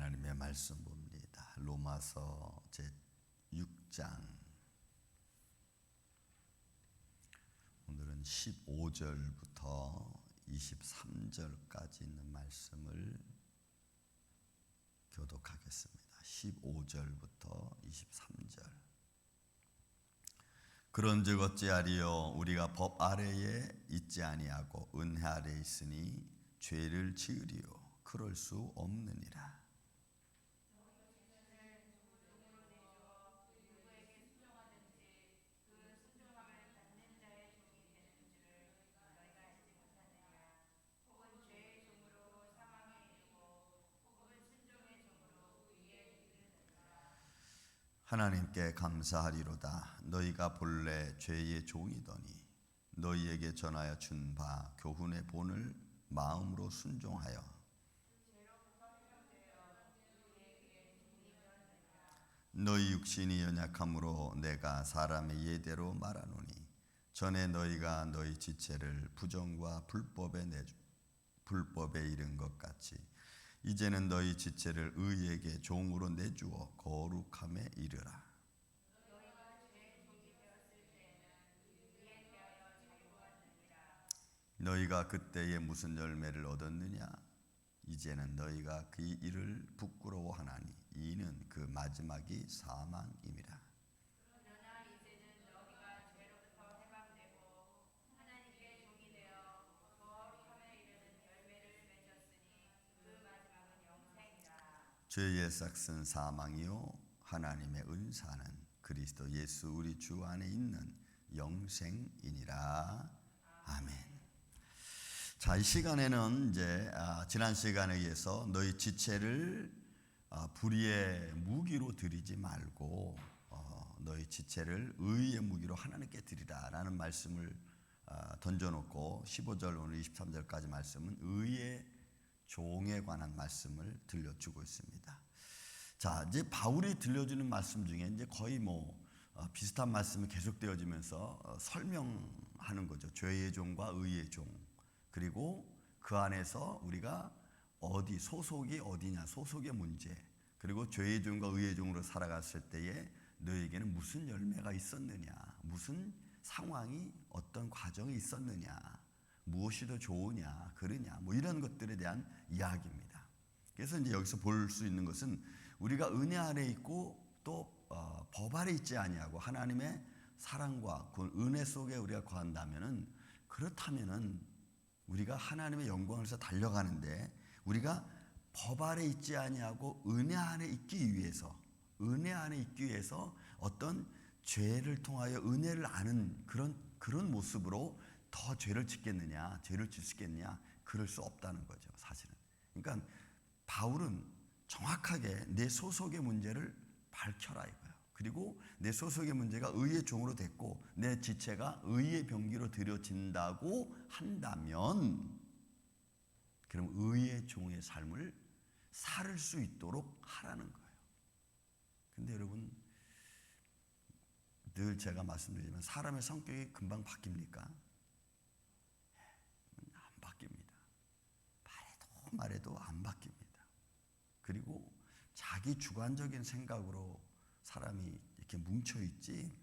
하나님의 말씀 봅니다. 로마서 제6장 오늘은 15절부터 23절까지 있는 말씀을 교독하겠습니다. 15절부터 23절. 그런즉 어찌하리요 우리가 법 아래에 있지 아니하고 은혜 아래에 있으니 죄를 지으리요 그럴 수 없느니라. 하나님께 감사하리로다. 너희가 본래 죄의 종이더니 너희에게 전하여 준 바 교훈의 본을 마음으로 순종하여 너희 육신이 연약함으로 내가 사람의 예대로 말하노니 전에 너희가 너희 지체를 부정과 불법에 이른 것 같이 이제는 너희 지체를 의에게 종으로 내주어 거룩함에 이르라. 너희가 그때에 무슨 열매를 얻었느냐? 이제는 너희가 그 일을 부끄러워하나니 이는 그 마지막이 사망임이라. 죄의 삭은 사망이요 하나님의 은사는 그리스도 예수 우리 주 안에 있는 영생이니라. 아멘. 자, 이 시간에는 이제 지난 시간에 의해서 너희 지체를 불의의 무기로 드리지 말고 너희 지체를 의의 무기로 하나님께 드리라라는 말씀을 던져놓고 15절 오늘 23절까지 말씀은 의의 종에 관한 말씀을 들려주고 있습니다. 자, 이제 바울이 들려주는 말씀 중에 이제 거의 비슷한 말씀이 계속되어지면서 설명하는 거죠. 죄의 종과 의의 종. 그리고 그 안에서 우리가 소속이 어디냐, 소속의 문제. 그리고 죄의 종과 의의 종으로 살아갔을 때에 너에게는 무슨 열매가 있었느냐, 무슨 상황이 어떤 과정이 있었느냐, 무엇이 더 좋으냐, 그러냐, 이런 것들에 대한 이야기입니다. 그래서 이제 여기서 볼 수 있는 것은 우리가 은혜 아래 있고 또 법 아래 있지 아니하고 하나님의 사랑과 그 은혜 속에 우리가 거한다면은 그렇다면은 우리가 하나님의 영광을 위해서 달려가는데 우리가 법 아래 있지 아니하고 은혜 안에 있기 위해서 어떤 죄를 통하여 은혜를 아는 그런 모습으로 더 죄를 짓겠느냐, 죄를 질 수 있겠느냐, 그럴 수 없다는 거죠, 사실은. 그러니까 바울은 정확하게 내 소속의 문제를 밝혀라 이거예요. 그리고 내 소속의 문제가 의의 종으로 됐고 내 지체가 의의 병기로 드려진다고 한다면 그럼 의의 종의 삶을 살 수 있도록 하라는 거예요. 근데 여러분, 늘 제가 말씀드리지만 사람의 성격이 금방 바뀝니까? 안 바뀝니다. 말해도 안 바뀝니다. 그리고 자기 주관적인 생각으로 사람이 이렇게 뭉쳐있지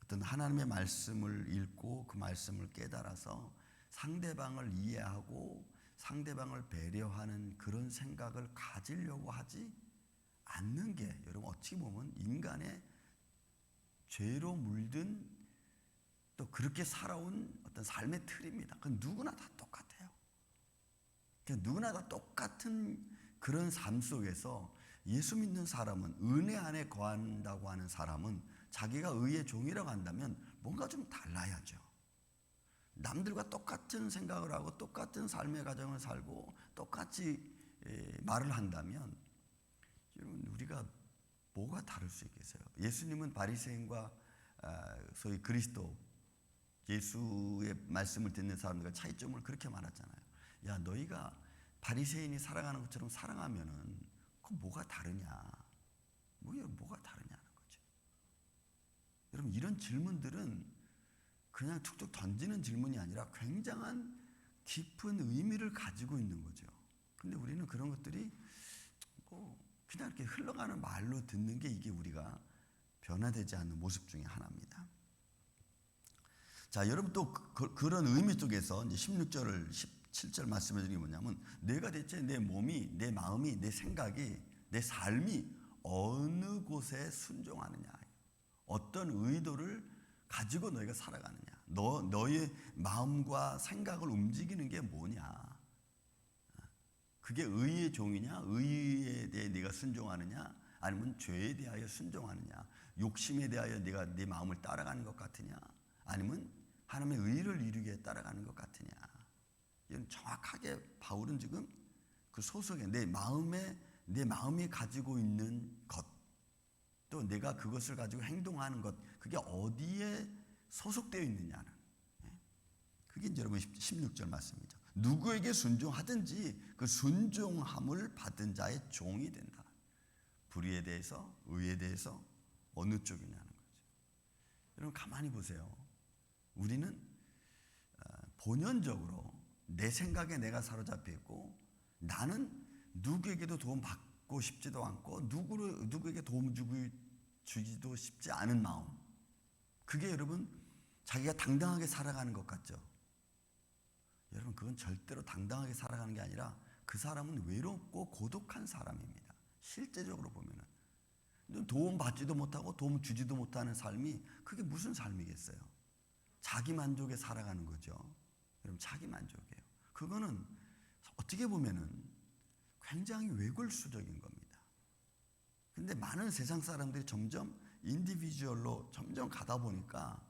어떤 하나님의 말씀을 읽고 그 말씀을 깨달아서 상대방을 이해하고 상대방을 배려하는 그런 생각을 가지려고 하지 않는 게 여러분 어찌 보면 인간의 죄로 물든 또 그렇게 살아온 어떤 삶의 틀입니다. 그건 누구나 다 똑같아요. 누구나 다 똑같은 그런 삶 속에서 예수 믿는 사람은 은혜 안에 거한다고 하는 사람은 자기가 의의 종이라고 한다면 뭔가 좀 달라야죠. 남들과 똑같은 생각을 하고 똑같은 삶의 과정을 살고 똑같이 말을 한다면 여러분 우리가 뭐가 다를 수 있겠어요? 예수님은 바리새인과 소위 그리스도 예수의 말씀을 듣는 사람들과 차이점을 그렇게 말했잖아요. 야, 너희가 바리새인이 살아가는 것처럼 살아가면은 그 뭐가 다르냐? 뭐가 다르냐는 거죠. 여러분 이런 질문들은 그냥 툭툭 던지는 질문이 아니라 굉장한 깊은 의미를 가지고 있는 거죠. 근데 우리는 그런 것들이 그냥 이렇게 흘러가는 말로 듣는 게 이게 우리가 변화되지 않는 모습 중에 하나입니다. 자, 여러분 또 그런 의미 속에서 이제 16절, 17절 말씀해 주는 게 뭐냐면 내가 대체 내 몸이, 내 마음이, 내 생각이, 내 삶이 어느 곳에 순종하느냐, 어떤 의도를 가지고 너희가 살아가느냐, 너의 마음과 생각을 움직이는 게 뭐냐, 그게 의의 종이냐, 의에 대해 네가 순종하느냐, 아니면 죄에 대하여 순종하느냐, 욕심에 대하여 네가 네 마음을 따라가는 것 같으냐, 아니면 하나님의 의를 이루게 따라가는 것 같으냐. 이건 정확하게 바울은 지금 그 소속에 내 마음이 가지고 있는 것, 또 내가 그것을 가지고 행동하는 것, 그게 어디에 소속되어 있느냐는, 그게 이제 여러분 16절 말씀이죠. 누구에게 순종하든지 그 순종함을 받은 자의 종이 된다. 불의에 대해서, 의에 대해서 어느 쪽이냐는 거죠. 여러분 가만히 보세요. 우리는 본연적으로 내 생각에 내가 사로잡혀 있고, 나는 누구에게도 도움 받고 싶지도 않고 누구에게 도움 주기도 싶지 않은 마음, 그게 여러분 자기가 당당하게 살아가는 것 같죠? 여러분 그건 절대로 당당하게 살아가는 게 아니라 그 사람은 외롭고 고독한 사람입니다. 실제적으로 보면은 도움 받지도 못하고 도움 주지도 못하는 삶이, 그게 무슨 삶이겠어요? 자기 만족에 살아가는 거죠. 여러분 자기 만족이에요. 그거는 어떻게 보면은 굉장히 외골수적인 겁니다. 근데 많은 세상 사람들이 점점 인디비주얼로 점점 가다 보니까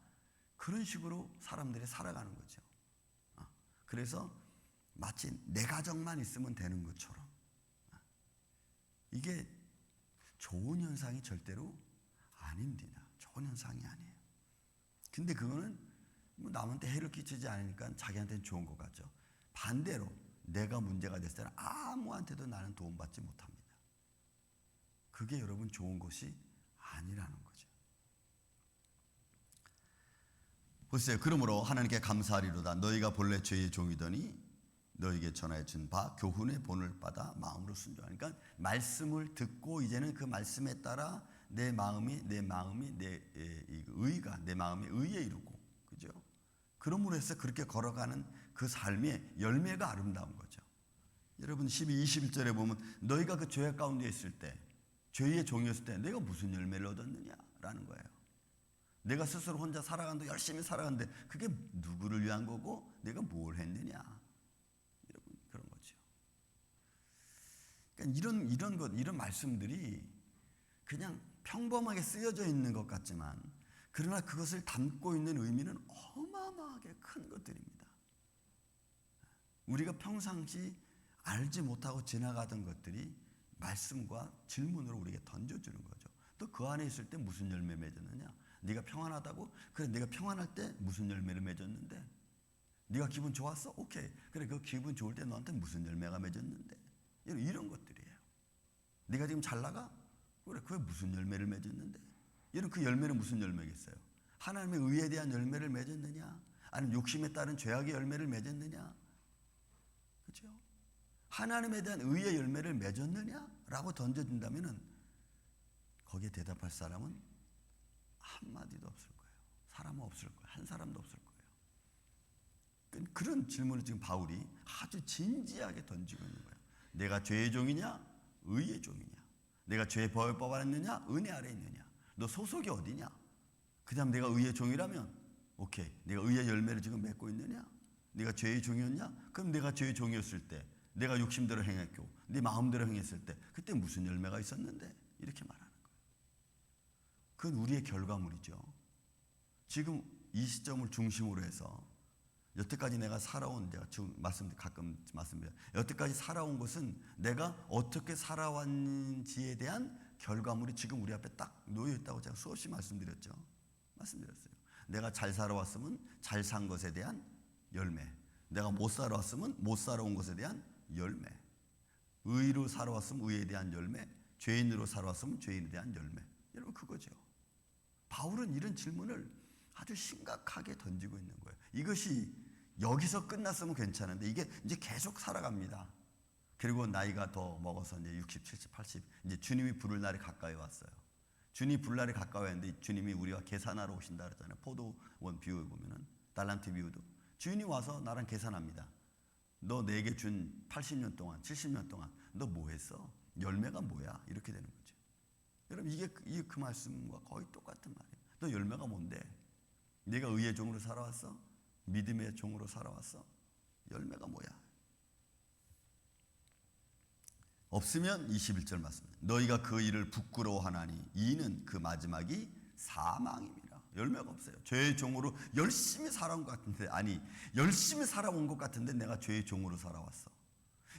그런 식으로 사람들이 살아가는 거죠. 그래서 마치 내 가정만 있으면 되는 것처럼, 이게 좋은 현상이 절대로 아닙니다. 좋은 현상이 아니에요. 근데 그거는 뭐 남한테 해를 끼치지 않으니까 자기한테는 좋은 것 같죠. 반대로 내가 문제가 됐을 때는 아무한테도 나는 도움받지 못합니다. 그게 여러분 좋은 것이 아니라는 거죠. 보세요. 그러므로 하나님께 감사하리로다. 너희가 본래 죄의 종이더니 너희에게 전하여 준 바 교훈의 본을 받아 마음으로 순종하니까, 말씀을 듣고 이제는 그 말씀에 따라 내 마음이 내 의가 내 마음이 의에 이루고, 그죠? 그러므로 해서 그렇게 걸어가는 그 삶의 열매가 아름다운 거죠. 여러분 12, 21절에 보면 너희가 그 죄악 가운데 있을 때, 죄의 종이었을 때 내가 무슨 열매를 얻었느냐라는 거예요. 내가 스스로 혼자 살아가는데, 열심히 살아가는데 그게 누구를 위한 거고 내가 뭘 했느냐, 여러분 그런 거죠. 그러니까 이런 말씀들이 그냥 평범하게 쓰여져 있는 것 같지만, 그러나 그것을 담고 있는 의미는 어마어마하게 큰 것들입니다. 우리가 평상시 알지 못하고 지나가던 것들이 말씀과 질문으로 우리에게 던져주는 거죠. 또 그 안에 있을 때 무슨 열매 맺었느냐? 네가 평안하다고? 그래, 네가 평안할 때 무슨 열매를 맺었는데? 네가 기분 좋았어? 오케이. 그래, 그 기분 좋을 때 너한테 무슨 열매가 맺었는데? 이런 것들이에요. 네가 지금 잘 나가? 그래, 그게 무슨 열매를 맺었는데? 이런 그 열매는 무슨 열매겠어요? 하나님의 의에 대한 열매를 맺었느냐? 아니면 욕심에 따른 죄악의 열매를 맺었느냐? 그렇죠? 하나님에 대한 의의 열매를 맺었느냐라고 던져준다면은 거기에 대답할 사람은 한마디도 없을 거예요. 사람은 없을 거예요. 한 사람도 없을 거예요. 그런 질문을 지금 바울이 아주 진지하게 던지고 있는 거예요. 내가 죄의 종이냐? 의의 종이냐? 내가 죄의 벌을 뽑아냈느냐? 은혜 아래 있느냐? 너 소속이 어디냐? 그 다음 내가 의의 종이라면 오케이. 내가 의의 열매를 지금 맺고 있느냐? 네가 죄의 종이었냐? 그럼 내가 죄의 종이었을 때, 내가 욕심대로 행했고 네 마음대로 행했을 때 그때 무슨 열매가 있었는데? 이렇게 말하는 거예요. 그건 우리의 결과물이죠. 지금 이 시점을 중심으로 해서 여태까지 내가 살아온, 제가 지금 가끔 말씀드려요. 여태까지 살아온 것은 내가 어떻게 살아왔는지에 대한 결과물이 지금 우리 앞에 딱 놓여 있다고 제가 수없이 말씀드렸어요. 내가 잘 살아왔으면 잘 산 것에 대한 열매, 내가 못 살아왔으면 못 살아온 것에 대한 열매, 의로 살아왔으면 의에 대한 열매, 죄인으로 살아왔으면 죄인에 대한 열매. 여러분 그거죠. 바울은 이런 질문을 아주 심각하게 던지고 있는 거예요. 이것이 여기서 끝났으면 괜찮은데 이게 이제 계속 살아갑니다. 그리고 나이가 더 먹어서 이제 60, 70, 80 이제 주님이 부를 날이 가까이 왔어요. 주님이 부를 날이 가까이 왔는데 주님이 우리가 계산하러 오신다 그랬잖아요. 포도원 비유에 보면은 달란트 비유도 주인이 와서 나랑 계산합니다. 너 내게 준 80년 동안 70년 동안 너 뭐 했어? 열매가 뭐야? 이렇게 되는 거죠. 여러분 이게 그 말씀과 거의 똑같은 말이에요. 너 열매가 뭔데? 네가 의의 종으로 살아왔어? 믿음의 종으로 살아왔어? 열매가 뭐야? 없으면 21절 말씀입니다. 너희가 그 일을 부끄러워하나니 이는 그 마지막이 사망입니다. 열매가 없어요. 죄의 종으로 열심히 살아온 것 같은데, 아니 열심히 살아온 것 같은데 내가 죄의 종으로 살아왔어.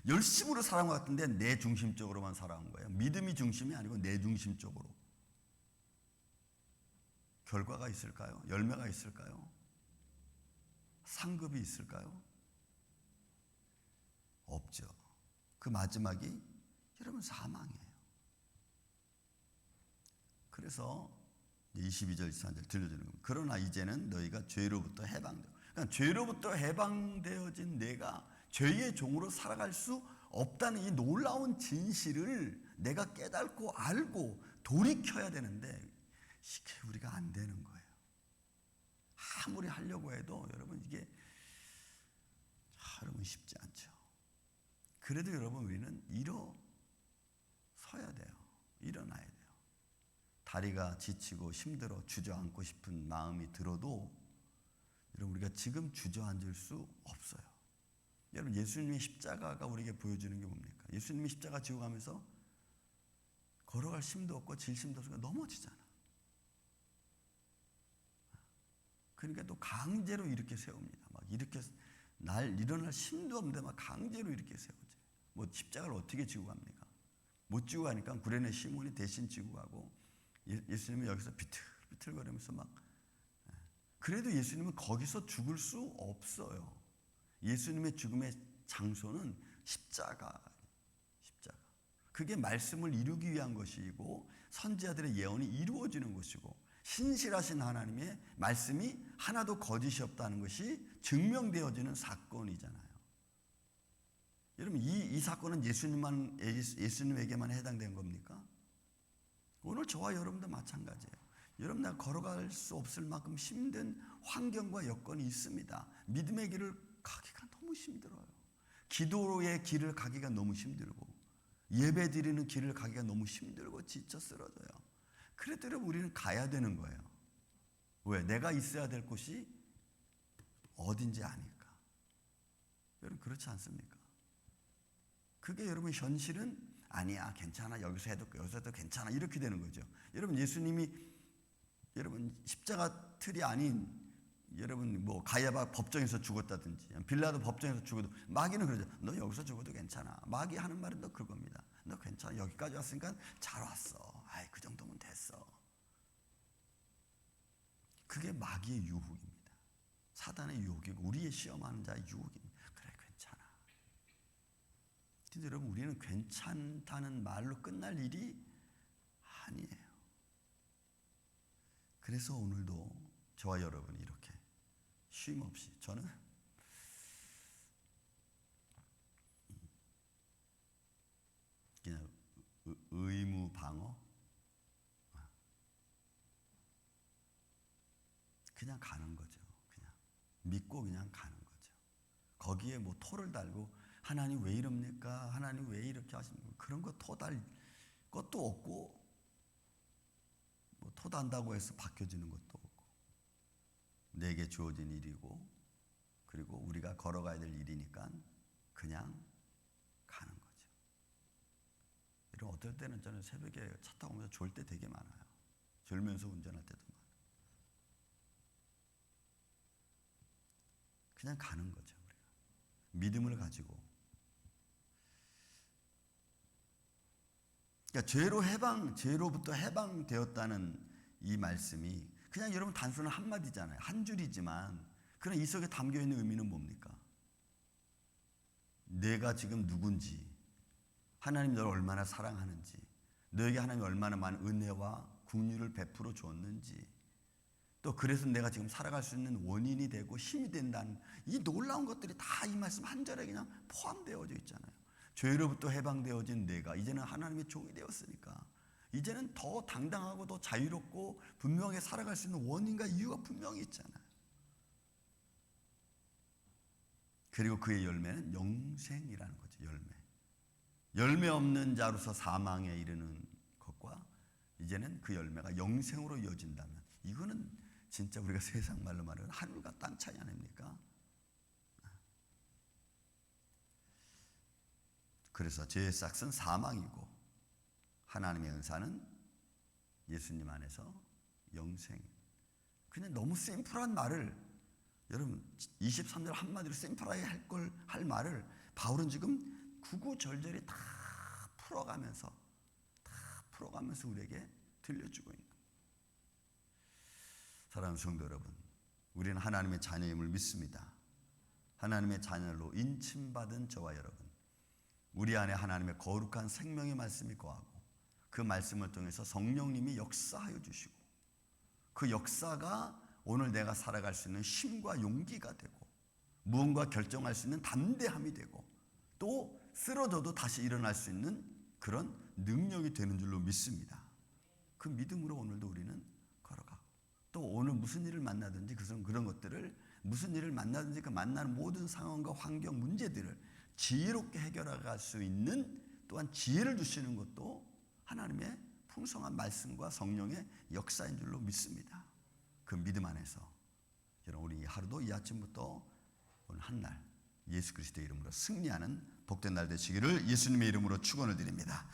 열심으로 살아온 것 같은데 내 중심적으로만 살아온 거예요. 믿음이 중심이 아니고 내 중심적으로. 결과가 있을까요? 열매가 있을까요? 상급이 있을까요? 없죠. 그 마지막이 여러분 사망이에요. 그래서 22절 23절 들려주는 겁니다. 그러나 이제는 너희가 죄로부터 해방되어, 그러니까 죄로부터 해방되어진 내가 죄의 종으로 살아갈 수 없다는 이 놀라운 진실을 내가 깨닫고 알고 돌이켜야 되는데 이게 우리가 안 되는 거예요. 아무리 하려고 해도 여러분 이게 여러분 쉽지 않죠. 그래도 여러분 우리는 일어서야 돼요. 일어나야 돼요. 다리가 지치고 힘들어 주저앉고 싶은 마음이 들어도 여러분 우리가 지금 주저앉을 수 없어요. 여러분 예수님의 십자가가 우리에게 보여주는 게 뭡니까? 예수님이 십자가 지고 가면서 걸어갈 힘도 없고 질 힘도 없으니까 넘어지잖아. 그러니까 또 강제로 이렇게 세웁니다. 막 이렇게 일어날 힘도 없는데 막 강제로 이렇게 세우지. 뭐 십자가를 어떻게 지고 갑니까? 못 지고 가니까 구레네 시몬이 대신 지고 가고 예수님은 여기서 비틀비틀거리면서 막. 그래도 예수님은 거기서 죽을 수 없어요. 예수님의 죽음의 장소는 십자가. 그게 말씀을 이루기 위한 것이고 선지자들의 예언이 이루어지는 것이고 신실하신 하나님의 말씀이 하나도 거짓이 없다는 것이 증명되어지는 사건이잖아요. 여러분 이 사건은 예수님에게만 해당된 겁니까? 오늘 저와 여러분도 마찬가지예요. 여러분 내가 걸어갈 수 없을 만큼 힘든 환경과 여건이 있습니다. 믿음의 길을 가기가 너무 힘들어요. 기도의 길을 가기가 너무 힘들고 예배 드리는 길을 가기가 너무 힘들고 지쳐 쓰러져요. 그래도 여러분 우리는 가야 되는 거예요. 왜? 내가 있어야 될 곳이 어딘지 아니까. 여러분 그렇지 않습니까? 그게 여러분 현실은 아니야 괜찮아 여기서 해도 괜찮아 이렇게 되는 거죠. 여러분 예수님이 여러분 십자가 틀이 아닌 여러분 뭐 가야바 법정에서 죽었다든지 빌라도 법정에서 죽어도 마귀는 그러죠. 너 여기서 죽어도 괜찮아. 마귀 하는 말은 너 그겁니다. 너 괜찮아. 여기까지 왔으니까 잘 왔어. 아이 그 정도면 됐어. 그게 마귀의 유혹입니다. 사단의 유혹이고 우리의 시험하는 자의 유혹입니다. 그래 괜찮아. 근데 여러분 우리는 괜찮다는 말로 끝날 일이 아니에요. 그래서 오늘도 저와 여러분이 이렇게 쉼 없이 저는 그냥 의무 방어 그냥 가는 거죠. 그냥 믿고 그냥 가는 거죠. 거기에 뭐 토를 달고 하나님 왜 이럽니까? 하나님 왜 이렇게 하십니까? 그런 거 토 달 것도 없고 뭐 토 단다고 해서 바뀌어지는 것도 없고 내게 주어진 일이고 그리고 우리가 걸어가야 될 일이니까 그냥 가는 거죠. 이런 어떨 때는 저는 새벽에 차 타고 오면서 졸 때 되게 많아요. 졸면서 운전할 때도 많아요. 그냥 가는 거죠. 우리가 믿음을 가지고 그러니까 죄로부터 해방되었다는 이 말씀이 그냥 여러분 단순한 한마디잖아요. 한 줄이지만 그런 이 속에 담겨있는 의미는 뭡니까? 내가 지금 누군지 하나님 너를 얼마나 사랑하는지 너에게 하나님이 얼마나 많은 은혜와 긍휼을 베풀어 주었는지 또 그래서 내가 지금 살아갈 수 있는 원인이 되고 힘이 된다는 이 놀라운 것들이 다 이 말씀 한 절에 그냥 포함되어져 있잖아요. 죄로부터 해방되어진 내가 이제는 하나님의 종이 되었으니까 이제는 더 당당하고 더 자유롭고 분명하게 살아갈 수 있는 원인과 이유가 분명히 있잖아요. 그리고 그의 열매는 영생이라는 거죠. 열매 없는 자로서 사망에 이르는 것과 이제는 그 열매가 영생으로 이어진다면 이거는 진짜 우리가 세상 말로 말하는 하늘과 땅 차이 아닙니까? 그래서 죄의 싹은 사망이고 하나님의 은사는 예수님 안에서 영생. 그냥 너무 심플한 말을 여러분 23절 한마디로 심플하게 할 말을 바울은 지금 구구절절히 다 풀어가면서 우리에게 들려주고 있는 거예요. 사랑하는 성도 여러분, 우리는 하나님의 자녀임을 믿습니다. 하나님의 자녀로 인침받은 저와 여러분, 우리 안에 하나님의 거룩한 생명의 말씀이 거하고 그 말씀을 통해서 성령님이 역사하여 주시고 그 역사가 오늘 내가 살아갈 수 있는 힘과 용기가 되고 무언가 결정할 수 있는 담대함이 되고 또 쓰러져도 다시 일어날 수 있는 그런 능력이 되는 줄로 믿습니다. 그 믿음으로 오늘도 우리는 걸어가고 또 오늘 무슨 일을 만나든지 그런 것들을 무슨 일을 만나든지 그 만나는 모든 상황과 환경 문제들을 지혜롭게 해결할 수 있는 또한 지혜를 주시는 것도 하나님의 풍성한 말씀과 성령의 역사인 줄로 믿습니다. 그 믿음 안에서 여러분 우리 하루도 이 아침부터 오늘 한 날 예수 그리스도의 이름으로 승리하는 복된 날 되시기를 예수님의 이름으로 축원을 드립니다.